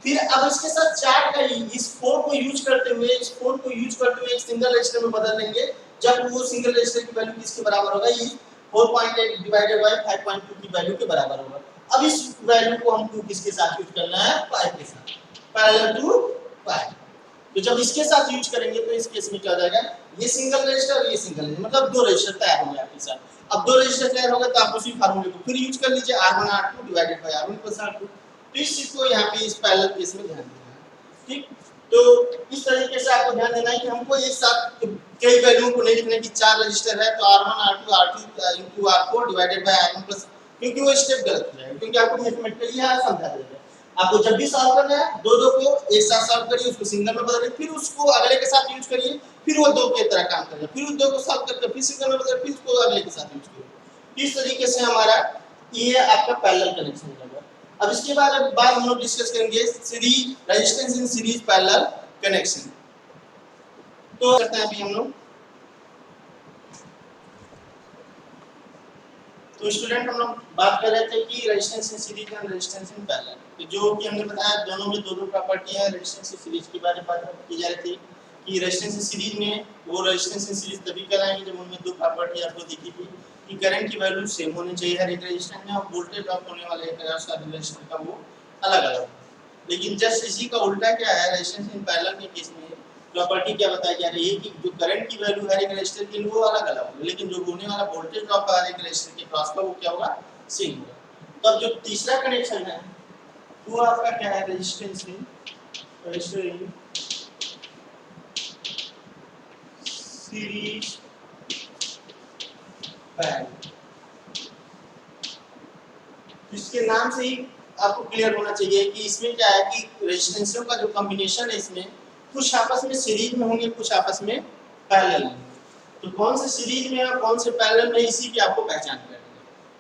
फिर अब इसके साथ 4 का इस 4 को यूज करते हुए एक सिंगल रजिस्टर में बदल लेंगे, जब वो सिंगल रजिस्टर की वैल्यू किसके बराबर होगा, ये 4.8 डिवाइडेड बाय 5.2 की वैल्यू के बराबर होगा। अब इस वैल्यू को हमको किसके साथ यूज करना है, पाई के साथ, पैरेलल टू पाई। तो जब इसके साथ यूज करेंगे तो इस केस में क्या हो जाएगा, ये सिंगल रजिस्टर और ये सिंगल रजिस्टर, मतलब दो रजिस्टर तैयार होंगे आपके साथ। अब दो रजिस्टर तैयार होगा तो आप उसी फार्मूले को फिर यूज कर लीजिए, R1 R2 divided by R1 plus R2। तो इस चीज को यहाँ पे इस पैरेलल केस में ध्यान देना है, ठीक। तो इस तरीके से आपको ध्यान देना है कि हमको एक साथ कई वैल्यू को नहीं लिखना कि 4 रजिस्टर है तो R1 R2 R3 into R4 divided by R1 plus, क्योंकि वो स्टेप गलत हो जाएगा, क्योंकि आपको मैथमेटिकली यहाँ समझा देगा। आपको जब भी सॉल्व करना है दो को एक साथ सॉल्व करिए, उसको सिंगल में बदलिए, फिर उसको अगले के साथ यूज करिए, फिर वो दो के तरह काम करेगा, फिर उस दो को सॉल्व करके फिर सिंगल में बदलिए, फिर उसको अगले के साथ यूज करिए। इस तरीके से हमारा ये आपका पैरेलल कनेक्शन होगा। अब इसके बाद हम लोग डिस्कस करेंगे series resistance in series parallel connection. तो करते हैं अभी हम लोग। तो स्टूडेंट हम लोग बात कर रहे थे कि resistance in series and resistance in parallel, तो जो कि हमने बताया दोनों में दो प्रॉपर्टी है। रेजिस्टेंस इन सीरीज के बारे में बात की जा रही थी कि रेजिस्टेंस इन सीरीज में वो रेजिस्टेंस इन सीरीज तभी कहलाएंगे जब उनमें दो प्रॉपर्टी आपको दिखी थी कि करंट की वैल्यू सेम होनी चाहिए हर एक रेजिस्टेंस में, और वोल्टेज ड्रॉप होने वाले एक रेजिस्टेंस का वो अलग-अलग। लेकिन जस्ट इसी का उल्टा क्या है, रेजिस्टेंस इन पैरेलल के केस में प्रॉपर्टी क्या बताई जा रही है कि जो करंट की वैल्यू है एक रेजिस्टर के लिए वो अलग-अलग होगी, लेकिन जो होने वाला वोल्टेज ड्रॉप है एक रेजिस्टर के क्रॉस पर वो क्या होगा, सेम होगा। तो अब जो तीसरा कनेक्शन है वो आपका क्या है, रेजिस्टेंस इन सीरीज पैरेलल। इसके नाम से ही आपको क्लियर होना चाहिए कि इसमें क्या है कि रेजिस्टेंसों का जो कॉम्बिनेशन है इसमें कुछ आपस में सीरीज में होंगे, कुछ आपस में पैरेलल में। तो कौन से सीरीज में और कौन से पैरेलल में, इसी की आपको पहचान करनी है।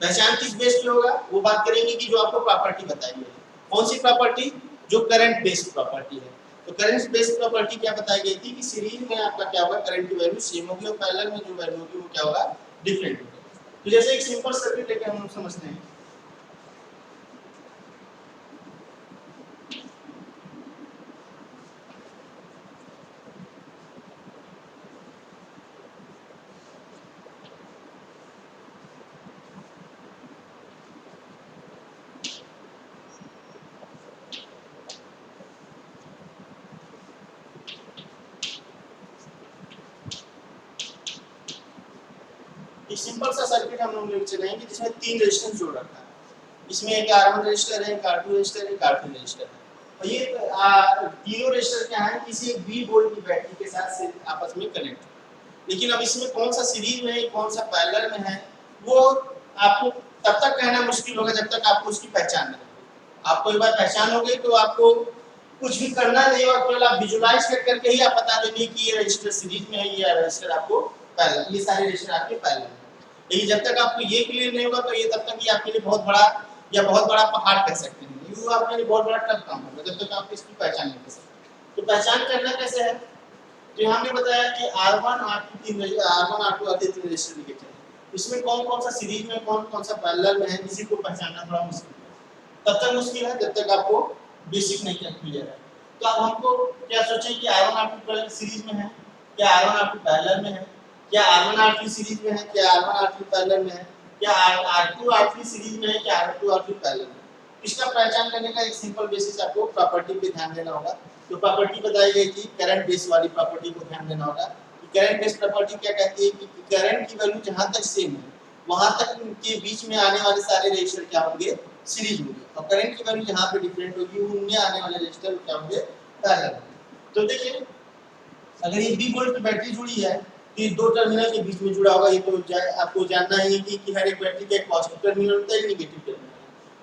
पहचान किस बेस पे होगा, वो बात करेंगे कि जो आपको प्रॉपर्टी बताई गई है। कौन सी प्रॉपर्टी, जो करंट बेस्ड प्रॉपर्टी है। तो करंट बेस्ड प्रॉपर्टी क्या बताई गई थी कि सीरीज में आपका क्या होगा, करंट की वैल्यू सेम होगी और पैरेलल में जो वैल्यू होगी वो क्या होगा, डिफरेंट होगी। तो जैसे एक सिंपल सर्किट लेके हम लोग समझते हैं। एक सिंपल सा सर्किट हम लोग लेके चलेंगे जिसमें तीन रेजिस्टेंस जोड़ रखा है। इसमें एक R1 रजिस्टर है, एक R2 रजिस्टर है, एक R3 रजिस्टर है। और ये तीनों रजिस्टर क्या है, किसी एक 20 वोल्ट की बैटरी के साथ से आपस में कनेक्ट है। लेकिन अब इसमें कौन सा सीरीज में है, कौन सा पैरेलल में है, वो आपको तब तक कहना मुश्किल होगा जब तक आपको उसकी पहचान नहीं होगी। आपको एक बार पहचान हो गई तो आपको कुछ भी करना नहीं होगा, केवल आप विजुलाइज करके ही आप बता देंगे कि ये रजिस्टर सीरीज में है, ये रजिस्टर आपको पैरेलल, ये सारे रजिस्टर आपके पैरेलल है। लेकिन जब तक आपको ये क्लियर नहीं होगा तो ये तब तक ये आपके लिए बहुत बड़ा पहाड़ कह सकते हैं, ये आपके लिए बहुत बड़ा टफ काम होगा जब तक आप इसकी पहचान नहीं कर सकते। तो पहचान करना कैसे है, तो हमने बताया कि R1 R2 तीन रजिस्टर लिखे थे। इसमें कौन-कौन सा सीरीज में, कौन-कौन सा पैरेलल में है, इसी को पहचानना थोड़ा मुश्किल है। तब तक मुश्किल है जब तक आपको बेसिक नहीं क्लियर है। तो अब हमको क्या सोचें कि R1 R2 सीरीज में है, क्या R1 R2 पैरेलल में है, क्या R1 R3 सीरीज में है, क्या R1 R3 पैरेलल में है, क्या R2 R3 सीरीज में है, क्या R2 R3 पैरेलल में है। इसका पहचान करने का एक सिंपल बेसिस आपको प्रॉपर्टी पे ध्यान देना होगा। तो प्रॉपर्टी बताई गई थी करंट बेस वाली प्रॉपर्टी को ध्यान देना होगा। करंट बेस प्रॉपर्टी क्या कहती है कि करंट की वैल्यू जहां तक सेम है वहां तक के बीच में आने वाले सारे रेजिस्टर क्या होंगे, सीरीज होंगे, और करंट की वैल्यू जहां पे डिफरेंट होगी उनमें आने वाले रेजिस्टर क्या होंगे, पैरेलल। तो देखिए अगर ये 20 वोल्ट की बैटरी जुड़ी है तो ये दो टर्मिनल के बीच में जुड़ा होगा। ये तो आपको जानना ही है कि हर एक बैटरी का एक पॉजिटिव टर्मिनल होता है, एक नेगेटिव टर्मिनल।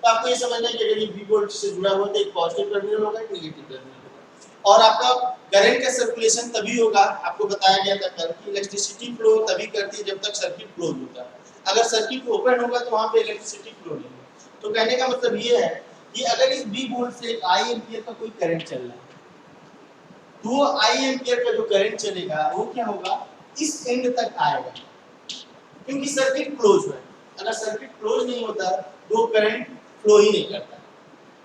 तो आपको ये समझना है कि अगर ये 20 वोल्ट से जुड़ा हुआ तो एक पॉजिटिव टर्मिनल होगा, एक नेगेटिव टर्मिनल होगा। और आपका करंट का सर्कुलेशन तभी होगा, आपको बताया गया था कल कि इलेक्ट्रिसिटी फ्लो तभी करती है जब तक सर्किट क्लोज होता है। अगर सर्किट ओपन होगा तो वहां पे इलेक्ट्रिसिटी फ्लो नहीं होगा। तो कहने का मतलब ये है कि अगर इस 20 वोल्ट से 1 एम्पीयर का कोई करंट चल रहा है तो वो आई एम्पियर का जो करंट चलेगा वो क्या होगा, इस एंड तक आएगा, क्योंकि सर्किट क्लोज है। अगर सर्किट क्लोज नहीं होता तो करंट फ्लो ही नहीं करता।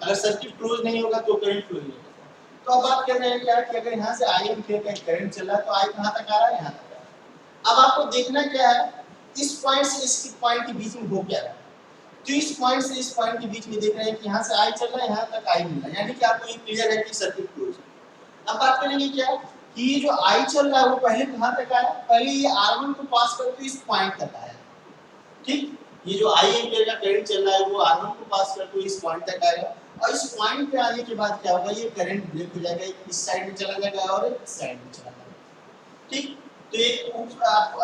अगर सर्किट क्लोज नहीं होगा तो करंट फ्लो ही नहीं करता। तो अब बात कर रहे हैं क्या कि अगर यहाँ से आई एम्पियर का करंट चल रहा है तो आई कहाँ तक आ रहा है, यहाँ तक आ रहा है। अब आपको देखना क्या है, इस पॉइंट से इस पॉइंट के बीच में हो क्या रहा है। तो इस पॉइंट से इस पॉइंट के बीच में देख रहे हैं कि यहाँ से आई चल रहा है, यहाँ तक आई मिल रहा है, यानी कि आपको ये क्लियर है कि सर्किट क्लोज है। अब बात करेंगे क्या कि ये जो आई चल रहा है वो पहले कहाँ तक आया, पहले ये R1 को पास करके इस पॉइंट तक आया, ठीक। ये जो आई एम्पियर का करंट चल रहा है वो R1 को पास करके इस पॉइंट तक आएगा, और इस पॉइंट पे आने के बाद क्या होगा, ये करंट ब्रेक हो जाएगा, इस साइड में चला जाएगा और इस साइड में चला जाएगा, ठीक। तो ये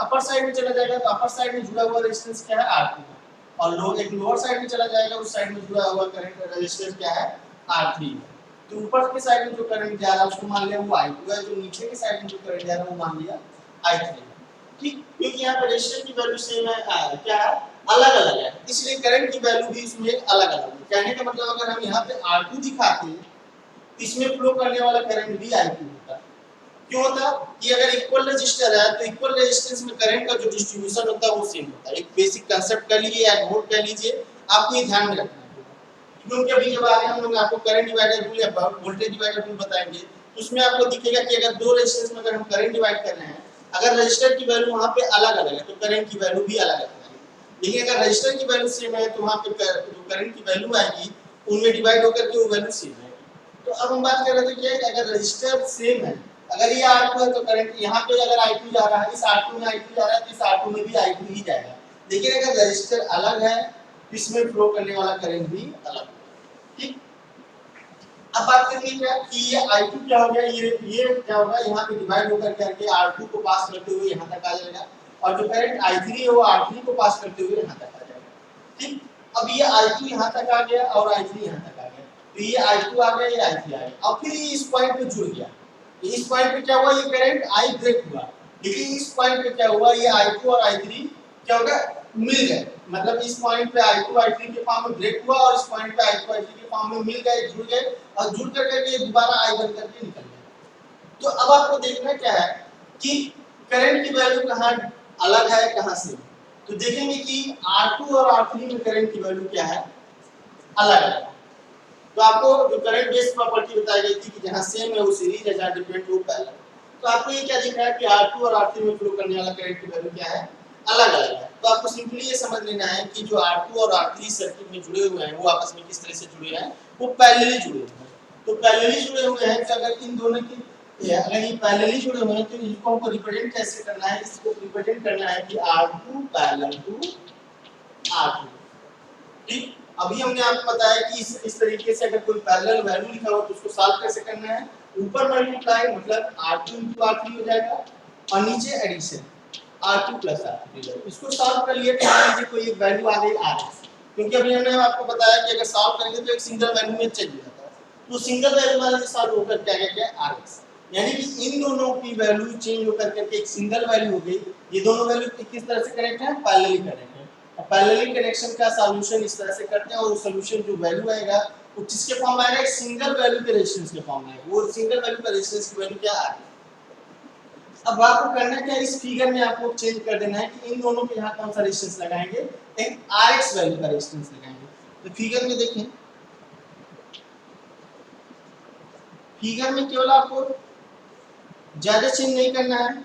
अपर साइड में चला जाएगा, तो अपर साइड में जुड़ा हुआ रेजिस्टेंस क्या है, R2 है, और लोअर साइड में चला जाएगा, उस साइड में जुड़ा हुआ करंट रेजिस्टेंस क्या है, R3 है। तो ऊपर के साइड में जो करंट जा रहा है उसको मान लिया वो I2 है, जो नीचे के साइड में जो करंट जा रहा है वो मान लिया I3 है, ठीक। क्योंकि यहाँ पे रेजिस्टेंस की वैल्यू सेम है, क्या है, अलग अलग है, इसलिए करंट की वैल्यू भी इसमें अलग अलग है। कहने का मतलब अगर हम यहाँ पे R2 दिखाते इसमें फ्लो करने वाला करंट भी I2 होता। क्यों होता कि अगर इक्वल रेजिस्टर है तो इक्वल रेजिस्टेंस में करंट का जो डिस्ट्रीब्यूशन होता है वो सेम होता है। एक बेसिक कांसेप्ट कर लीजिए या नोट कर लीजिए, आपको ये ध्यान में रखना है, क्योंकि अभी जब आगे हम लोग आपको करंट डिवाइडर रूल या वोल्टेज डिवाइडर रूल बताएंगे तो उसमें आपको दिखेगा कि अगर दो रेजिस्टेंस में अगर हम करंट डिवाइड कर रहे हैं, अगर रजिस्टर की वैल्यू वहां पे अलग अलग है तो करंट की वैल्यू भी अलग अलग है, लेकिन अगर रजिस्टर की वैल्यू सेम है तो वहां पे जो करंट की वैल्यू आएगी उनमें डिवाइड होकर के वो वैल्यू सेम है। तो अब हम बात कर रहे थे कि अगर रजिस्टर सेम है, अगर ये R2 है तो करंट यहाँ पे अगर I2 जा रहा है, इस R2 में I2 जा रहा है तो इस R2 में भी I2 ही जाएगा, लेकिन अगर रजिस्टर अलग है तो इसमें फ्लो करने वाला करंट भी अलग होगा, ठीक। अब बात करेंगे क्या कि ये I2 क्या हो गया, ये क्या होगा, यहाँ पे डिवाइड होकर करके R2 को पास करते हुए यहाँ तक आ जाएगा, और जो करंट I3 है वो R3 को पास करते हुए यहाँ तक आ जाएगा, ठीक। अब ये I2 यहाँ तक आ गया और I3 यहाँ तक आ गया, तो ये I2 आ गया, ये I3 आ गया, अब फिर ये इस पॉइंट पे जुड़ गया, इस पॉइंट पे क्या हुआ, ये करंट I ब्रेक हुआ, लेकिन इस पॉइंट पे क्या हुआ, ये I2 और I3 क्या हो गया, मिल गए, मतलब इस पॉइंट पे I2 I3 के फॉर्म में ब्रेक हुआ और इस पॉइंट पे I2 I3 के फॉर्म में मिल गए, जुड़ गए, और जुड़ करके ये दोबारा I बन करके निकल गया। तो अब आपको देखना क्या है कि करंट की वैल्यू कहाँ अलग है कहाँ से, तो देखेंगे कि R2 और R3 में करंट की वैल्यू क्या है, अलग है। तो आपको जो करंट बेस्ड प्रॉपर्टी बताई गई थी कि जहां सेम है वो सीरीज है, जहां डिफरेंट वो पैरेलल, तो आपको ये क्या दिख रहा है कि R2 और R3 में फ्लो करने वाला करंट की वैल्यू क्या है, अलग अलग है। तो आपको सिंपली ये समझ लेना है कि जो R2 और R3 सर्किट में जुड़े हुए हैं वो आपस में किस तरह से जुड़े हैं, वो पैरेलली जुड़े हुए हैं। तो पैरेलली जुड़े हुए हैं तो अगर इन दोनों की अगर ये पैरेलली जुड़े हुए हैं तो इनको हमको रिप्रेजेंट कैसे करना है, इसको रिप्रेजेंट करना है कि R2 पैरेलल टू R3, ठीक। अभी हमने आपको बताया कि इस तरीके से अगर कोई पैरेलल वैल्यू लिखा हो तो उसको सॉल्व कैसे करना है, ऊपर मल्टीप्लाई मतलब R2 R3 हो जाएगा और नीचे एडिशन R2 R3, इसको सॉल्व कर लिए तो मान लीजिए कोई एक वैल्यू आ गई Rx, क्योंकि अभी हमने आपको बताया कि अगर सॉल्व करेंगे तो एक सिंगल वैल्यू में चेंज हो जाता है, तो सिंगल वैल्यू वाले सॉल्व होकर क्या आ गया Rx, यानी कि इन दोनों की वैल्यू चेंज होकर के एक सिंगल वैल्यू हो गई। ये दोनों वैल्यू किस तरह से कनेक्ट है, पैरेलली कनेक्ट है। पैरेलली कनेक्शन का सॉल्यूशन इस तरह से करते हैं और सॉल्यूशन जो वैल्यू आएगा वो किसके फॉर्म में आएगा, एक सिंगल वैल्यू के रेजिस्टेंस के फॉर्म में आएगा, वो सिंगल वैल्यू का रेजिस्टेंस की वैल्यू क्या आ रही है। अब आपको करना क्या है, इस फिगर में आपको चेंज कर देना है कि इन दोनों के यहाँ कौन सा रेजिस्टेंस लगाएंगे, एक Rx वैल्यू का रेजिस्टेंस लगाएंगे। तो फिगर में देखें, फिगर में केवल आपको ज्यादा चेंज नहीं करना है,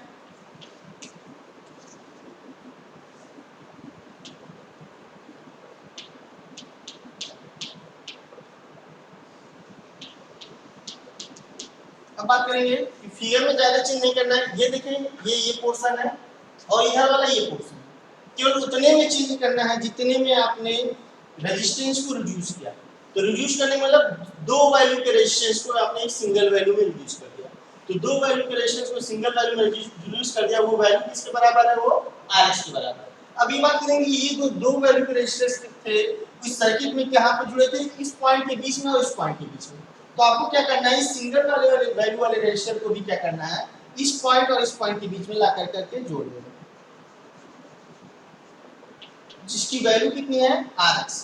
अब बात करेंगे कि फिगर में ज्यादा चेंज नहीं करना है। ये देखें, ये पोर्शन है और यह वाला ये पोर्शन है, केवल उतने में चेंज करना है जितने में आपने रेजिस्टेंस को रिड्यूस किया। तो रिड्यूस करने मतलब दो वैल्यू के रेजिस्टेंस को आपने एक सिंगल वैल्यू में रिड्यूस कर दिया, तो दो वैल्यू के रेजिस्टेंस को सिंगल वैल्यू में रिड्यूस कर दिया, वो वैल्यू किसके बराबर है, वो Rx के बराबर है। अब ये बात करेंगे ये जो दो वैल्यू के रेजिस्टेंस थे इस सर्किट में कहां पे जुड़े थे, इस पॉइंट के बीच में और इस पॉइंट के बीच में। तो आपको क्या करना है, इस सिंगल वाले वैल्यू वाले रेजिस्टर को भी क्या करना है, इस पॉइंट और इस पॉइंट के बीच में ला करके जोड़ देना, जिसकी वैल्यू कितनी है, Rx,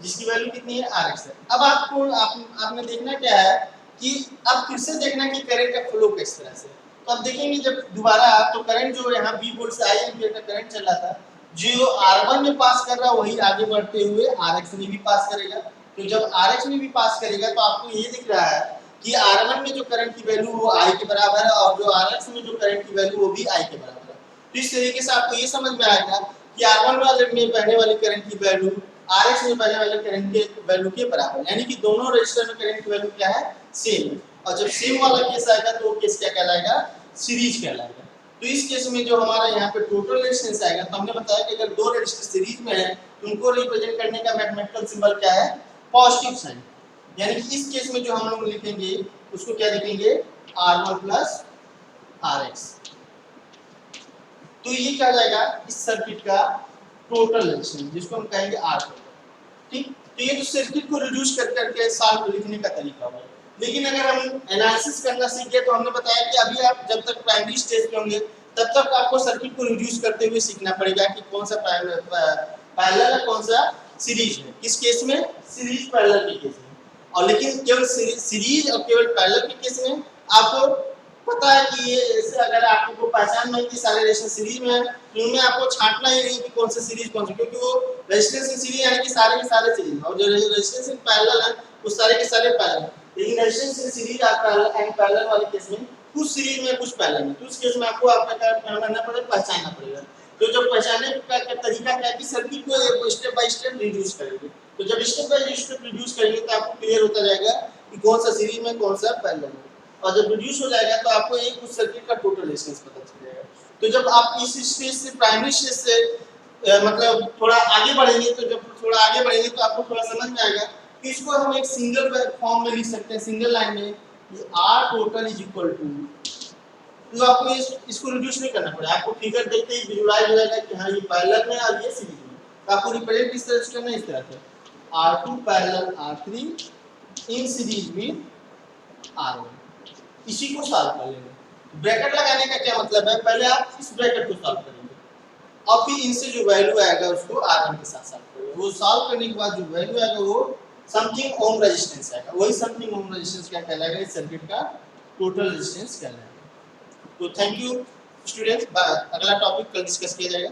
जिसकी वैल्यू कितनी है, Rx है। अब आपको आपने देखना क्या है कि अब फिर से देखना कि करंट का फ्लो किस तरह से। तो अब देखेंगे जब दोबारा तो करंट जो यहाँ बी वोल्ट से आई एम्पीयर का करंट चल रहा था, जो R1 में पास कर रहा है वही आगे बढ़ते हुए RX में भी पास करेगा। तो जब RX में भी पास करेगा तो आपको ये दिख रहा है कि R1 में जो करंट की वैल्यू वो I के बराबर है और जो RX में जो करंट की वैल्यू वो भी I के बराबर है। तो इस तरीके से आपको ये समझ में आएगा कि R1 वाले में बहने वाले करंट की वैल्यू RX में बहने वाले करंट के वैल्यू के बराबर, यानी कि दोनों रजिस्टर में करंट की वैल्यू क्या है, सेम। और जब सेम वाला केस आएगा तो वो केस क्या कहलाएगा, सीरीज कहलाएगा। तो इस केस में जो हमारा यहाँ पे टोटल रेजिस्टेंस आएगा, तो हमने बताया कि अगर दो रेजिस्टर सीरीज में है तो उनको रिप्रेजेंट करने का मैथमेटिकल सिंबल क्या है, पॉजिटिव साइन। यानी कि इस केस में जो हम लोग लिखेंगे उसको क्या लिखेंगे, R1 प्लस RX। तो ये क्या जाएगा इस सर्किट का टोटल रेजिस्टेंस, जिसको हम कहेंगे R टोटल। ठीक, तो ये तो सर्किट को रिड्यूस कर करके सॉल्व लिखने का तरीका होगा। लेकिन अगर हम एनालिसिस करना सीख गए तो हमने बताया कि अभी आप जब तक प्राइमरी स्टेज पे होंगे तब तक आपको सर्किट को रिड्यूस करते हुए सीखना पड़ेगा कि कौन सा पैरेलल है कौन सा सीरीज है। किस केस में, सीरीज पैरेलल के केस में। और लेकिन केवल सीरीज और केवल पैरेलल के केस में आपको पता है कि ये ऐसे अगर आपको पहचान में कि सारे रेजिस्टेंस सीरीज में है तो उनमें आपको छांटना ही नहीं कि कौन सा सीरीज कौन सा, क्योंकि वो रेजिस्टेंस इन सीरीज यानी कि सारे के सारे सीरीज, और जो रेजिस्टेंस इन पैरेलल है वो सारे के सारे पैरेलल। लेकिन resistance in series and parallel वाले केस में कुछ सीरीज में कुछ पैरेलल में, तो उस केस में आपको आपका क्या करना पड़ेगा, पहचानना पड़ेगा। तो जब पहचानने का तरीका क्या है कि सर्किट को स्टेप बाय स्टेप रिड्यूस करेंगे। तो जब स्टेप बाय स्टेप रिड्यूस करेंगे तो आपको क्लियर होता जाएगा कि कौन सा सीरीज में कौन सा पैरेलल में, और जब रिड्यूस हो जाएगा तो आपको एक उस सर्किट का टोटल रेजिस्टेंस पता चल जाएगा। तो जब आप इस स्टेज से प्राइमरी स्टेज से मतलब थोड़ा आगे बढ़ेंगे, तो जब थोड़ा आगे बढ़ेंगे तो आपको थोड़ा समझ में आएगा कि इसको हम एक सिंगल फॉर्म में लिख सकते हैं, सिंगल लाइन में, कि R total is equal to, तो आपको इसको रिड्यूस नहीं करना पड़ेगा, आपको फिगर देखते ही विजुअलाइज हो जाएगा कि हाँ ये पैरेलल में और ये सीरीज में। तो आपको रिप्रेजेंट किस तरह से करना है, इस तरह से R2 parallel R3 in series with R1। इसी को सॉल्व कर लेंगे। ब्रैकेट लगाने का क्या मतलब है, पहले आप इस ब्रैकेट को सॉल्व करेंगे और फिर इनसे जो वैल्यू आएगा उसको R1 के साथ सॉल्व करेंगे। वो सॉल्व करने के बाद जो वैल्यू आएगा वो समथिंग ओम रेजिस्टेंस आएगा, वही समथिंग ओम रेजिस्टेंस क्या कहलाएगा, इस सर्किट का टोटल रेजिस्टेंस कहलाएगा। तो थैंक यू स्टूडेंट्स, अगला टॉपिक कल डिस्कस किया जाएगा।